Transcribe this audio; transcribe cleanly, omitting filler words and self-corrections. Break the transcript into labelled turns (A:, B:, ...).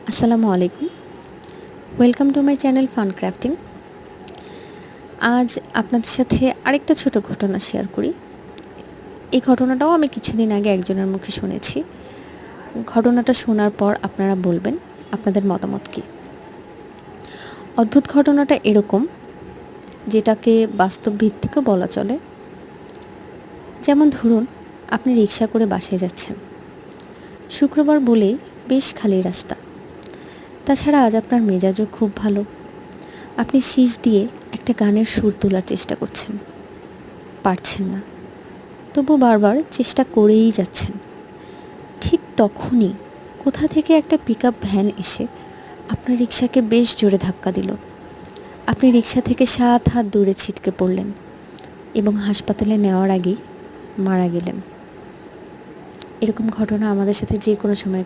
A: আসসালামু আলাইকুম। Welcome to my channel fun crafting. আজ আপনাদের সাথে আরেকটা ছোট ঘটনা শেয়ার করি। এই ঘটনাটাও আমি কিছুদিন আগে একজনের মুখে শুনেছি। ঘটনাটা শোনার পর আপনারা বলবেন আপনাদের মতামত কী। অদ্ভুত ঘটনাটা এরকম, যেটাকে বাস্তব ভিত্তিকও বলা চলে। যেমন ধরুন, আপনি রিক্সা করে বাসায় যাচ্ছেন। শুক্রবার বলেই বেশ খালি রাস্তা। তাছাড়া আজ আপনার মেজাজও খুব ভালো। আপনি শীষ দিয়ে একটা গানের সুর তোলার চেষ্টা করছেন, পারছেন না, তবু বারবার চেষ্টা করেই যাচ্ছেন। ঠিক তখনই কোথা থেকে একটা পিকআপ ভ্যান এসে আপনার রিকশাকে বেশ জোরে ধাক্কা দিল। আপনি রিকশা থেকে 7 হাত দূরে ছিটকে পড়লেন এবং হাসপাতালে নেওয়ার আগেই মারা গেলেন। এরকম ঘটনা আমাদের সাথে যে কোনো সময়